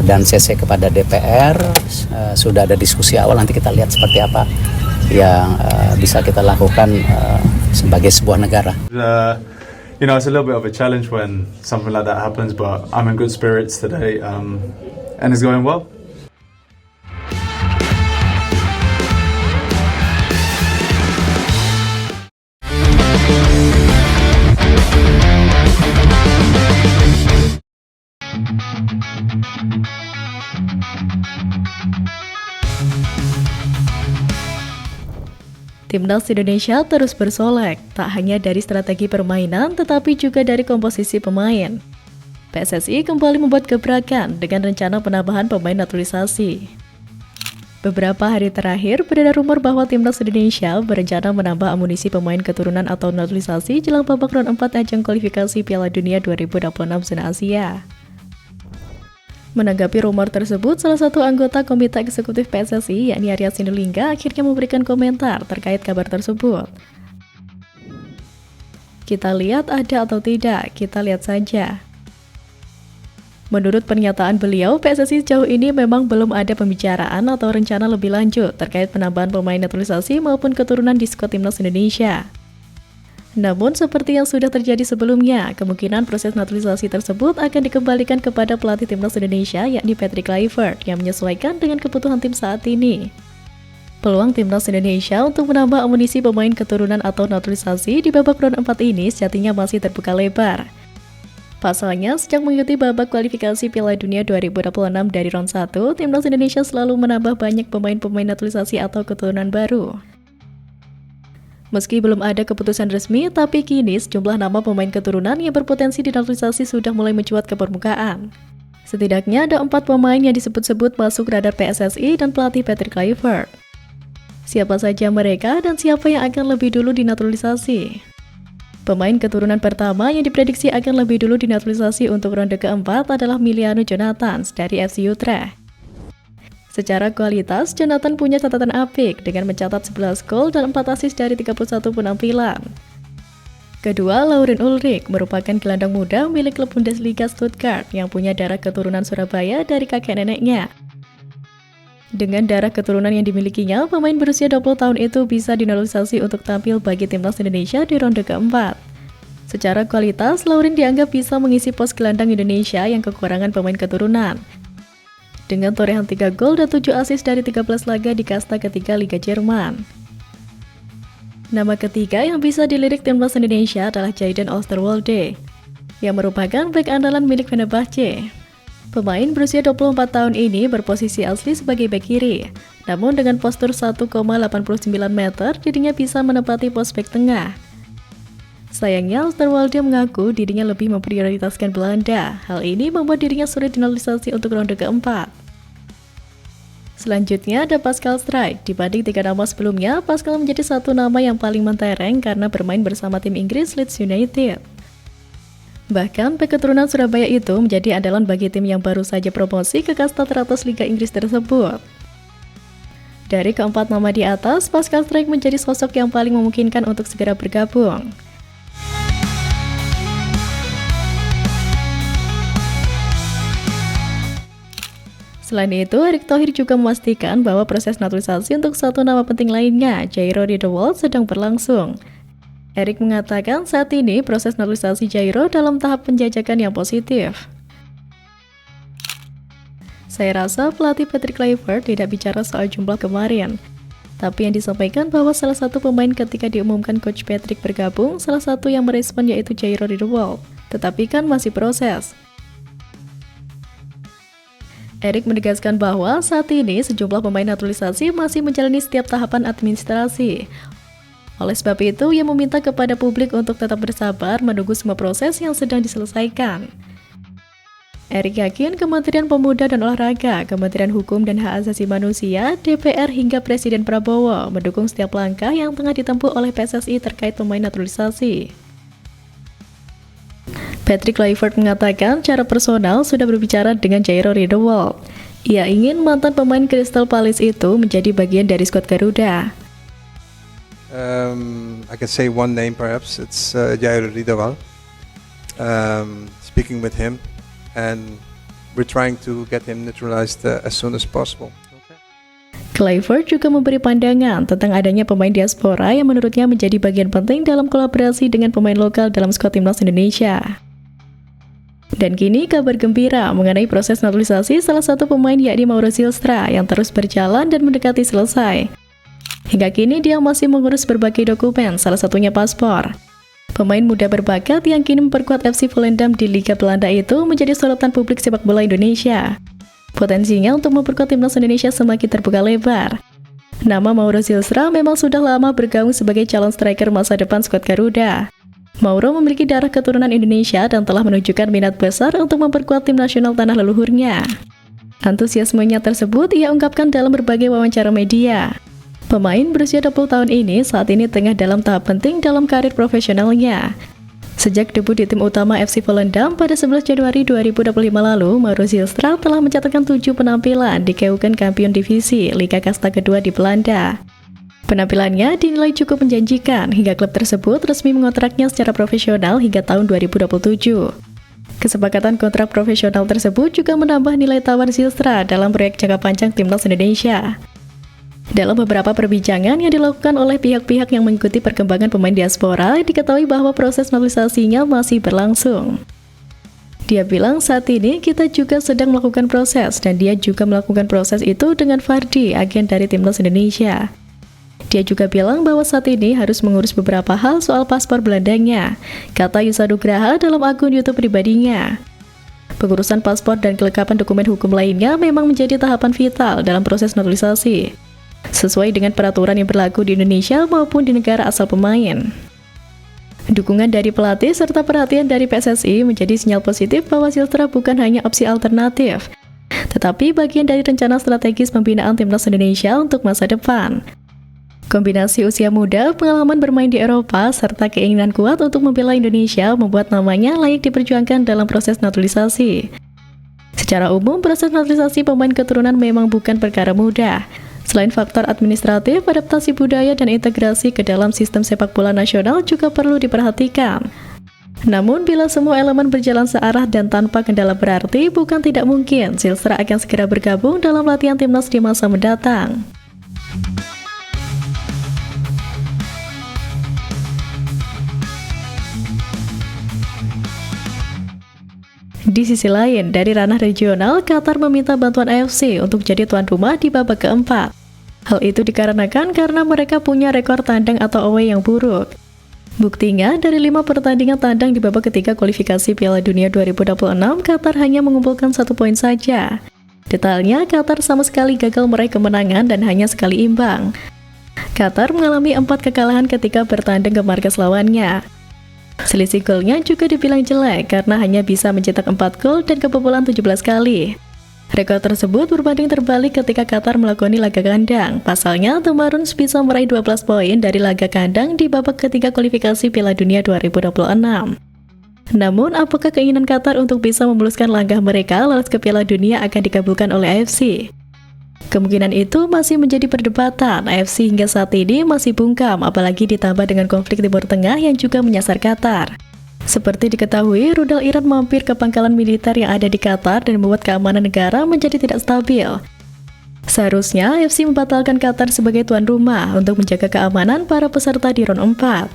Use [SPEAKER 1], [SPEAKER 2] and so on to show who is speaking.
[SPEAKER 1] dan CC kepada DPR. Sudah ada diskusi awal, nanti kita lihat seperti apa yang bisa kita lakukan sebagai sebuah negara.
[SPEAKER 2] It's a little bit of a challenge when something like that happens, but I'm in good spirits today, and it's going well.
[SPEAKER 3] Timnas Indonesia terus bersolek, tak hanya dari strategi permainan tetapi juga dari komposisi pemain. PSSI kembali membuat gebrakan dengan rencana penambahan pemain naturalisasi. Beberapa hari terakhir beredar rumor bahwa Timnas Indonesia berencana menambah amunisi pemain keturunan atau naturalisasi jelang babak round 4 ajang kualifikasi Piala Dunia 2026 zona Asia. Menanggapi rumor tersebut, salah satu anggota Komite Eksekutif PSSI, yakni Arya Sinulinga, akhirnya memberikan komentar terkait kabar tersebut. Kita lihat ada atau tidak, kita lihat saja. Menurut pernyataan beliau, PSSI sejauh ini memang belum ada pembicaraan atau rencana lebih lanjut terkait penambahan pemain naturalisasi maupun keturunan di skuad Timnas Indonesia. Namun, seperti yang sudah terjadi sebelumnya, kemungkinan proses naturalisasi tersebut akan dikembalikan kepada pelatih Timnas Indonesia, yakni Patrick Kluivert, yang menyesuaikan dengan kebutuhan tim saat ini. Peluang Timnas Indonesia untuk menambah amunisi pemain keturunan atau naturalisasi di babak round 4 ini sejatinya masih terbuka lebar. Pasalnya, sejak mengikuti babak kualifikasi Piala Dunia 2026 dari round 1, Timnas Indonesia selalu menambah banyak pemain-pemain naturalisasi atau keturunan baru. Meski belum ada keputusan resmi, tapi kini sejumlah nama pemain keturunan yang berpotensi dinaturalisasi sudah mulai mencuat ke permukaan. Setidaknya ada 4 pemain yang disebut-sebut masuk radar PSSI dan pelatih Patrick Kluivert. Siapa saja mereka dan siapa yang akan lebih dulu dinaturalisasi? Pemain keturunan pertama yang diprediksi akan lebih dulu dinaturalisasi untuk ronde keempat adalah Miliano Jonathans dari FC Utrecht. Secara kualitas, Jonathan punya catatan apik dengan mencatat 11 gol dan 4 assist dari 31 penampilan. Kedua, Lauren Ulrich merupakan gelandang muda milik klub Bundesliga Stuttgart yang punya darah keturunan Surabaya dari kakek neneknya. Dengan darah keturunan yang dimilikinya, pemain berusia 20 tahun itu bisa dinaturalisasi untuk tampil bagi Timnas Indonesia di ronde keempat. Secara kualitas, Lauren dianggap bisa mengisi pos gelandang Indonesia yang kekurangan pemain keturunan. Dengan torehan 3 gol dan 7 assist dari 13 laga di kasta ketiga Liga Jerman. Nama ketiga yang bisa dilirik Timnas Indonesia adalah Jayden Oosterwolde, yang merupakan bek andalan milik Fenerbahce. Pemain berusia 24 tahun ini berposisi asli sebagai bek kiri, namun dengan postur 1,89 meter, dirinya bisa menempati pos bek tengah. Sayangnya, Oosterwolde mengaku dirinya lebih memprioritaskan Belanda. Hal ini membuat dirinya sulit dinaturalisasi untuk ronde keempat. Selanjutnya ada Pascal Struijk. Dibanding 3 nama sebelumnya, Pascal menjadi satu nama yang paling mentereng karena bermain bersama tim Inggris Leeds United. Bahkan, bek keturunan Surabaya itu menjadi andalan bagi tim yang baru saja promosi ke kasta teratas Liga Inggris tersebut. Dari keempat nama di atas, Pascal Struijk menjadi sosok yang paling memungkinkan untuk segera bergabung. Selain itu, Erick Thohir juga memastikan bahwa proses naturalisasi untuk satu nama penting lainnya, Jairo Riedewald, sedang berlangsung. Erick mengatakan saat ini proses naturalisasi Jairo dalam tahap penjajakan yang positif. Saya rasa pelatih Patrick Kluivert tidak bicara soal jumlah kemarin, tapi yang disampaikan bahwa salah satu pemain ketika diumumkan Coach Patrick bergabung, salah satu yang merespon yaitu Jairo Riedewald, tetapi kan masih proses. Erick menegaskan bahwa saat ini sejumlah pemain naturalisasi masih menjalani setiap tahapan administrasi. Oleh sebab itu, ia meminta kepada publik untuk tetap bersabar menunggu semua proses yang sedang diselesaikan. Erick yakin Kementerian Pemuda dan Olahraga, Kementerian Hukum dan Hak Asasi Manusia, DPR hingga Presiden Prabowo mendukung setiap langkah yang tengah ditempuh oleh PSSI terkait pemain naturalisasi. Patrick Kluivert mengatakan cara personal sudah berbicara dengan Jairo Riedewald. Ia ingin mantan pemain Crystal Palace itu menjadi bagian dari skuad Garuda.
[SPEAKER 4] I can say one name perhaps, it's Jairo Riedewald. Speaking with him and we're trying to get him naturalized as soon as possible.
[SPEAKER 3] Kluivert juga memberi pandangan tentang adanya pemain diaspora yang menurutnya menjadi bagian penting dalam kolaborasi dengan pemain lokal dalam skuad timnas Indonesia. Dan kini kabar gembira mengenai proses naturalisasi salah satu pemain yakni Mauro Zylstra yang terus berjalan dan mendekati selesai. Hingga kini dia masih mengurus berbagai dokumen, salah satunya paspor. Pemain muda berbakat yang kini memperkuat FC Volendam di Liga Belanda itu menjadi sorotan publik sepak bola Indonesia. Potensinya untuk memperkuat timnas Indonesia semakin terbuka lebar. Nama Mauro Zylstra memang sudah lama bergaung sebagai calon striker masa depan skuad Garuda. Mauro memiliki darah keturunan Indonesia dan telah menunjukkan minat besar untuk memperkuat tim nasional tanah leluhurnya. Antusiasmenya tersebut ia ungkapkan dalam berbagai wawancara media. Pemain berusia 20 tahun ini saat ini tengah dalam tahap penting dalam karir profesionalnya. Sejak debut di tim utama FC Volendam pada 11 Januari 2025 lalu, Mauro Zylstra telah mencatatkan 7 penampilan di Keuken Kampion Divisi Liga Kasta kedua di Belanda. Penampilannya dinilai cukup menjanjikan hingga klub tersebut resmi mengontraknya secara profesional hingga tahun 2027. Kesepakatan kontrak profesional tersebut juga menambah nilai tawar Zylstra dalam proyek jangka panjang timnas Indonesia. Dalam beberapa perbincangan yang dilakukan oleh pihak-pihak yang mengikuti perkembangan pemain diaspora, diketahui bahwa proses naturalisasinya masih berlangsung. Dia bilang saat ini kita juga sedang melakukan proses dan dia juga melakukan proses itu dengan Fardi, agen dari timnas Indonesia. Dia juga bilang bahwa saat ini harus mengurus beberapa hal soal paspor Belandanya, kata Yusa Nugraha dalam akun YouTube pribadinya. Pengurusan paspor dan kelengkapan dokumen hukum lainnya memang menjadi tahapan vital dalam proses naturalisasi, sesuai dengan peraturan yang berlaku di Indonesia maupun di negara asal pemain. Dukungan dari pelatih serta perhatian dari PSSI menjadi sinyal positif bahwa Zylstra bukan hanya opsi alternatif, tetapi bagian dari rencana strategis pembinaan timnas Indonesia untuk masa depan. Kombinasi usia muda, pengalaman bermain di Eropa, serta keinginan kuat untuk membela Indonesia membuat namanya layak diperjuangkan dalam proses naturalisasi. Secara umum, proses naturalisasi pemain keturunan memang bukan perkara mudah. Selain faktor administratif, adaptasi budaya dan integrasi ke dalam sistem sepak bola nasional juga perlu diperhatikan. Namun, bila semua elemen berjalan searah dan tanpa kendala berarti, bukan tidak mungkin Zylstra akan segera bergabung dalam latihan timnas di masa mendatang. Di sisi lain, dari ranah regional, Qatar meminta bantuan AFC untuk jadi tuan rumah di babak keempat. Hal itu dikarenakan karena mereka punya rekor tandang atau away yang buruk. Buktinya, dari 5 pertandingan tandang di babak ketiga kualifikasi Piala Dunia 2026, Qatar hanya mengumpulkan 1 poin saja. Detailnya, Qatar sama sekali gagal meraih kemenangan dan hanya sekali imbang. Qatar mengalami 4 kekalahan ketika bertandang ke markas lawannya. Selisih golnya juga dibilang jelek karena hanya bisa mencetak 4 gol dan kebobolan 17 kali. Rekor tersebut berbanding terbalik ketika Qatar melakoni laga kandang. Pasalnya, The Maroons bisa meraih 12 poin dari laga kandang di babak ketiga kualifikasi Piala Dunia 2026. Namun, apakah keinginan Qatar untuk bisa memuluskan langkah mereka lolos ke Piala Dunia akan dikabulkan oleh AFC? Kemungkinan itu masih menjadi perdebatan. AFC hingga saat ini masih bungkam, apalagi ditambah dengan konflik Timur Tengah yang juga menyasar Qatar. Seperti diketahui, rudal Iran mampir ke pangkalan militer yang ada di Qatar dan membuat keamanan negara menjadi tidak stabil. Seharusnya, AFC membatalkan Qatar sebagai tuan rumah untuk menjaga keamanan para peserta di round 4.